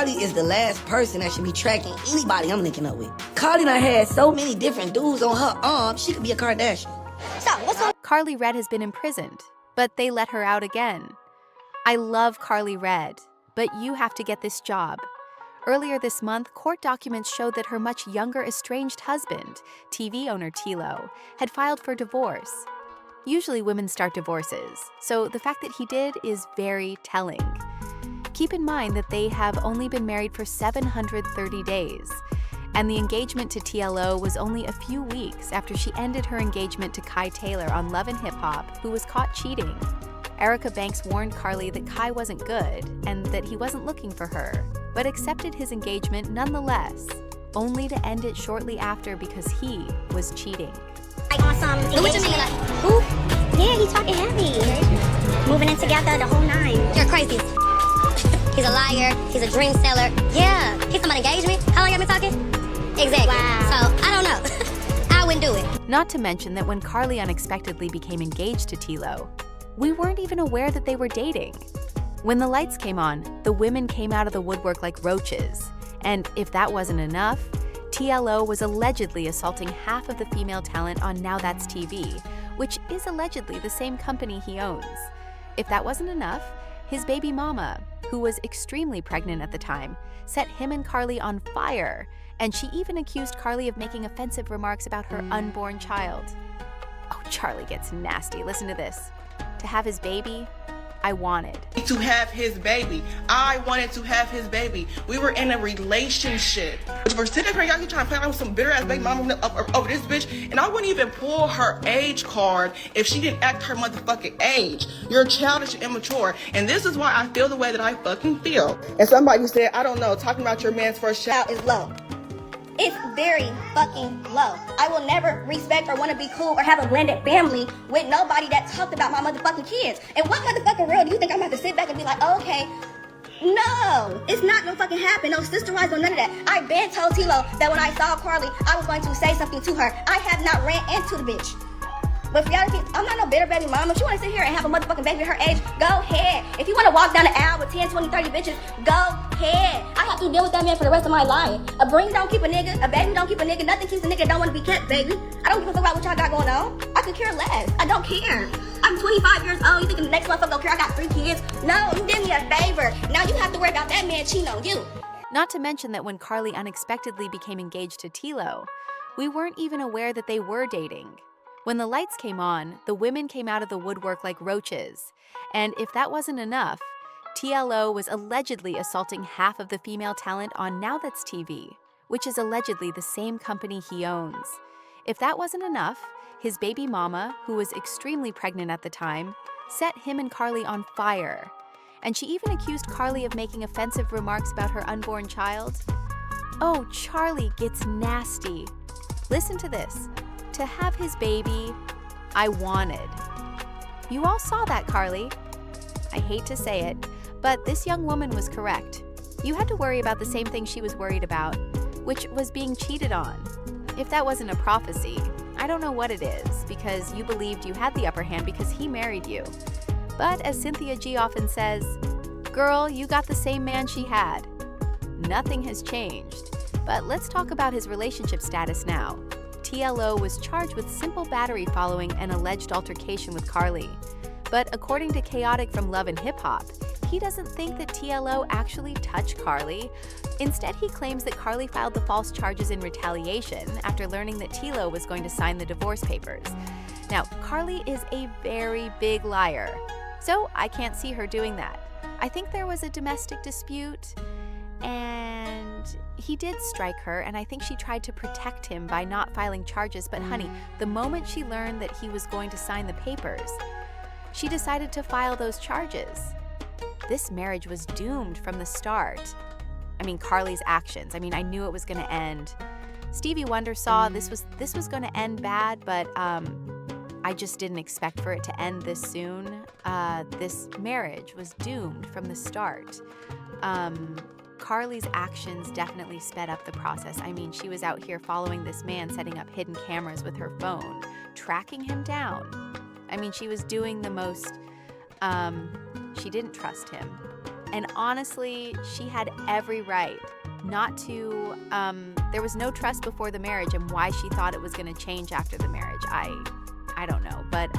Karlie is the last person that should be tracking anybody I'm linking up with. Karlie done had so many different dudes on her arm, she could be a Kardashian. So, what's on? Karlie Redd has been imprisoned, but they let her out again. I love Karlie Redd, but you have to get this job. Earlier this month, court documents showed that her much younger estranged husband, TV owner Teleau, had filed for divorce. Usually women start divorces, so the fact that he did is very telling. Keep in mind that they have only been married for 730 days, and the engagement to Teleau was only a few weeks after she ended her engagement to Kai Taylor on Love and Hip Hop, who was caught cheating. Erica Banks warned Karlie that Kai wasn't good and that he wasn't looking for her, but accepted his engagement nonetheless, only to end it shortly after because he was cheating. Like on some engagement? Who? Yeah, he's talking heavy. Moving in together, the whole nine. You're crazy. He's a liar. He's a dream seller. Yeah. He's talking about engagement. How long have you been talking? Exactly. Wow. So, I don't know. I wouldn't do it. Not to mention that when Karlie unexpectedly became engaged to Teleau, we weren't even aware that they were dating. When the lights came on, the women came out of the woodwork like roaches. And if that wasn't enough, Teleau was allegedly assaulting half of the female talent on Now That's TV, which is allegedly the same company he owns. If that wasn't enough, his baby mama, who was extremely pregnant at the time, set him and Karlie on fire, and she even accused Karlie of making offensive remarks about her unborn child. Oh, Charlie gets nasty. Listen to this. To have his baby, I wanted. To have his baby. I wanted to have his baby. We were in a relationship. We're sitting here, y'all keep trying to play around with some bitter ass baby mama over this bitch, and I wouldn't even pull her age card if she didn't act her motherfucking age. You're childish and immature, and this is why I feel the way that I fucking feel. And somebody said, I don't know, talking about your man's first child Is low. It's very fucking low. I will never respect or want to be cool or have a blended family with nobody that talked about my motherfucking kids. And what motherfucking world do you think I'm about to sit back and be like, oh, okay, no, it's not gonna fucking happen. No sister wives, no none of that. I been told Teleau that when I saw Karlie, I was going to say something to her. I have not ran into the bitch. But for y'all, I'm not no bitter baby mama. If you want to sit here and have a motherfucking baby at her age, go ahead. If you want to walk down the aisle with 10, 20, 30 bitches, go ahead. I have to deal with that man for the rest of my life. A ring don't keep a nigga. A baby don't keep a nigga. Nothing keeps a nigga that don't want to be kept, baby. I don't give a fuck about what y'all got going on. I could care less. I don't care. I'm 25 years old. You think the next motherfucker don't care I got 3 kids? No, you did me a favor. Now you have to worry about that man cheating on you. Not to mention that when Karlie unexpectedly became engaged to Teleau, we weren't even aware that they were dating. When the lights came on, the women came out of the woodwork like roaches. And if that wasn't enough, Teleau was allegedly assaulting half of the female talent on Now That's TV, which is allegedly the same company he owns. If that wasn't enough, his baby mama, who was extremely pregnant at the time, set him and Karlie on fire. And she even accused Karlie of making offensive remarks about her unborn child. Oh, Charlie gets nasty. Listen to this. To have his baby, I wanted. You all saw that, Karlie. I hate to say it, but this young woman was correct. You had to worry about the same thing she was worried about, which was being cheated on. If that wasn't a prophecy, I don't know what it is, because you believed you had the upper hand because he married you. But as Cynthia G often says, girl, you got the same man she had. Nothing has changed. But let's talk about his relationship status now. Teleau was charged with simple battery following an alleged altercation with Karlie. But according to Khaotic from Love and Hip Hop, he doesn't think that Teleau actually touched Karlie. Instead, he claims that Karlie filed the false charges in retaliation after learning that Teleau was going to sign the divorce papers. Now, Karlie is a very big liar, so I can't see her doing that. I think there was a domestic dispute, and he did strike her, and I think she tried to protect him by not filing charges. But honey, the moment she learned that he was going to sign the papers, she decided to file those charges. This marriage was doomed from the start. I mean, Karlie's actions. I mean, I knew it was going to end. Stevie Wonder saw this was going to end bad, but I just didn't expect for it to end this soon. This marriage was doomed from the start. Karlie's actions definitely sped up the process. I mean, she was out here following this man, setting up hidden cameras with her phone, tracking him down. I mean, she was doing the most, she didn't trust him. And honestly, she had every right not to, there was no trust before the marriage, and why she thought it was going to change after the marriage, I don't know. But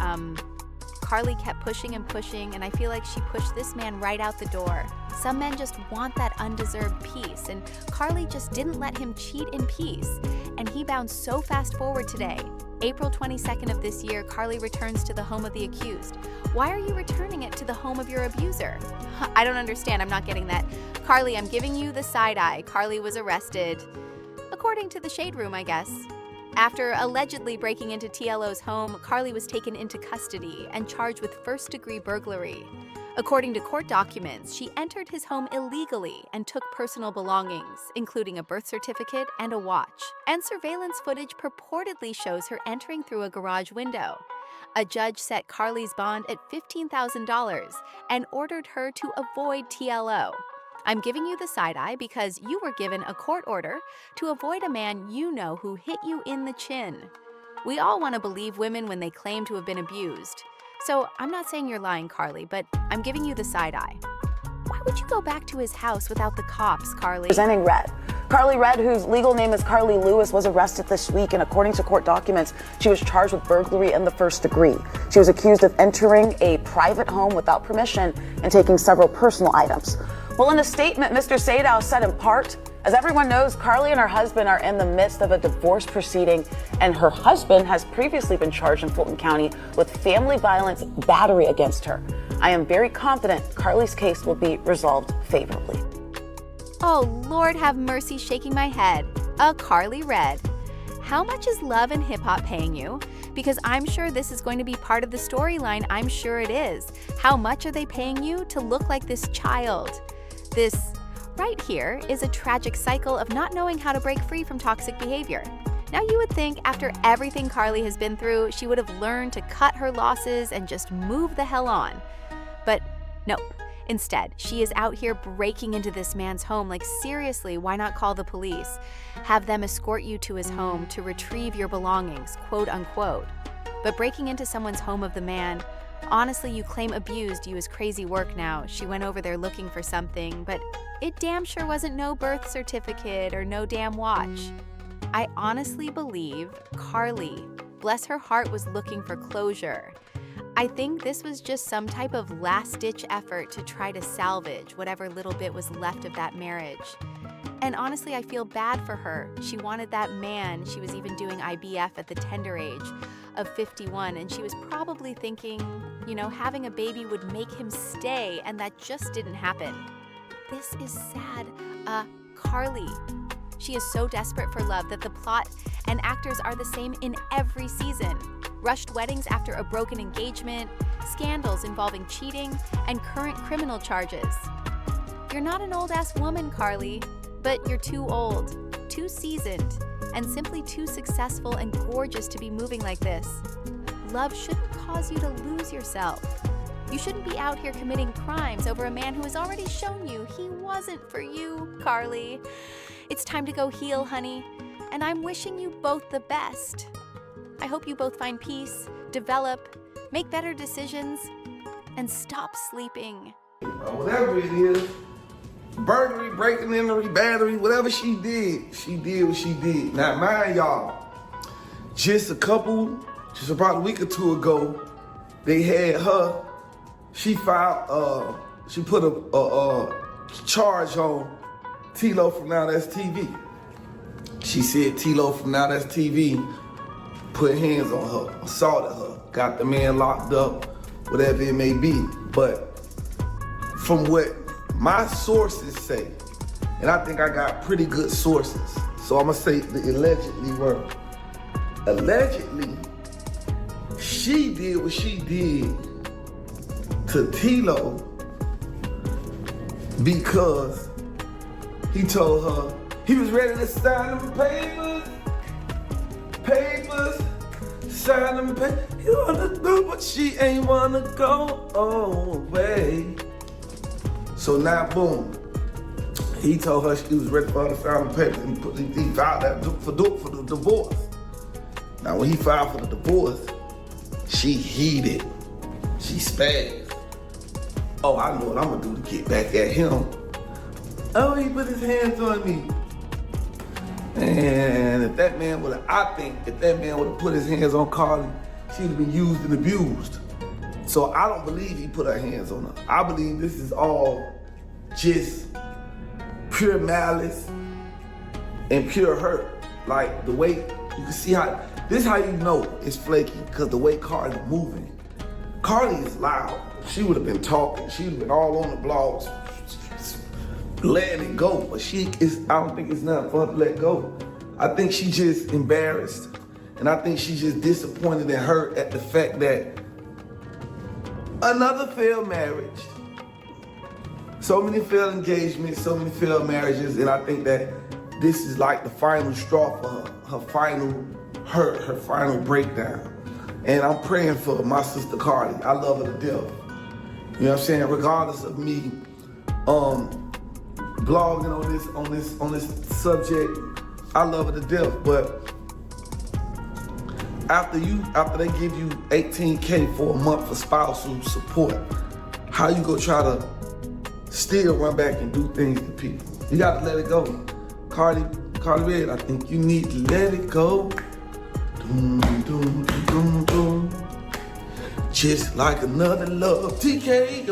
Karlie kept pushing and pushing, and I feel like she pushed this man right out the door. Some men just want that undeserved peace, and Karlie just didn't let him cheat in peace. And he bounced so fast forward today. April 22nd of this year, Karlie returns to the home of the accused. Why are you returning it to the home of your abuser? I don't understand. I'm not getting that. Karlie, I'm giving you the side eye. Karlie was arrested, according to the Shade Room, I guess. After allegedly breaking into Teleau's home, Karlie was taken into custody and charged with first-degree burglary. According to court documents, she entered his home illegally and took personal belongings, including a birth certificate and a watch. And surveillance footage purportedly shows her entering through a garage window. A judge set Karlie's bond at $15,000 and ordered her to avoid Teleau. I'm giving you the side eye because you were given a court order to avoid a man you know who hit you in the chin. We all want to believe women when they claim to have been abused. So I'm not saying you're lying, Karlie, but I'm giving you the side eye. Why would you go back to his house without the cops, Karlie? Presenting Redd. Karlie Redd, whose legal name is Karlie Lewis, was arrested this week, and according to court documents, she was charged with burglary in the first degree. She was accused of entering a private home without permission and taking several personal items. Well, in a statement, Mr. Teleau said in part, as everyone knows, Karlie and her husband are in the midst of a divorce proceeding, and her husband has previously been charged in Fulton County with family violence battery against her. I am very confident Karlie's case will be resolved favorably. Oh, Lord have mercy, shaking my head. Karlie Redd. How much is Love and Hip Hop paying you? Because I'm sure this is going to be part of the storyline. I'm sure it is. How much are they paying you to look like this child? This right here is a tragic cycle of not knowing how to break free from toxic behavior. Now, you would think after everything Karlie has been through, she would have learned to cut her losses and just move the hell on. But nope. Instead, she is out here breaking into this man's home. Like, seriously, why not call the police? Have them escort you to his home to retrieve your belongings, quote unquote. But breaking into someone's home of the man, honestly, you claim abused you is crazy work now. She went over there looking for something, but it damn sure wasn't no birth certificate or no damn watch. I honestly believe Karlie, bless her heart, was looking for closure. I think this was just some type of last-ditch effort to try to salvage whatever little bit was left of that marriage. And honestly, I feel bad for her. She wanted that man. She was even doing IVF at the tender age of 51, and she was probably thinking, you know, having a baby would make him stay, and that just didn't happen. This is sad. Karlie. She is so desperate for love that the plot and actors are the same in every season. Rushed weddings after a broken engagement, scandals involving cheating, and current criminal charges. You're not an old-ass woman, Karlie, but you're too old, too seasoned, and simply too successful and gorgeous to be moving like this. Love shouldn't cause you to lose yourself. You shouldn't be out here committing crimes over a man who has already shown you he wasn't for you, Karlie. It's time to go heal, honey, and I'm wishing you both the best. I hope you both find peace, develop, make better decisions, and stop sleeping. Whatever it is, burglary, breaking into battery, whatever she did what she did. Now, mind y'all, just about a week or two ago, they had her, she filed, she put a charge on Teleau from Now That's TV. She said Teleau from Now That's TV put hands on her, assaulted her, got the man locked up, whatever it may be. But from what my sources say, and I think I got pretty good sources, so I'm gonna say the allegedly word. Allegedly, she did what she did to Teleau because he told her he was ready to sign them papers, sign them papers. You wanna do, but she ain't wanna go away. So now, boom, he told her she was ready for her to sign the papers, and he filed that for the divorce. Now, when he filed for the divorce, she heated, she spazzed. oh, I know what I'm gonna do to get back at him. Oh, he put his hands on me. And if that man would have put his hands on Karlie, she'd have been used and abused. So I don't believe he put her hands on her. I believe this is all just pure malice and pure hurt. Like the way, you can see how, this is how you know it's flaky, because the way Karlie moving. Karlie is loud. She would have been talking. She would have been all on the blogs, letting it go. But I don't think it's nothing for her to let go. I think she just embarrassed. And I think she's just disappointed and hurt at the fact that another failed marriage, so many failed engagements, so many failed marriages, and I think that this is like the final straw for her, her final hurt, her final breakdown. And I'm praying for my sister Karlie. I love her to death. You know what I'm saying? Regardless of me blogging on this subject, I love her to death. But after they give you $18K for a month for spousal support, how you gonna try to still run back and do things to people? You gotta let it go. Karlie Redd, I think you need to let it go. Doom, doom, doom, doom, doom. Just like another love TK.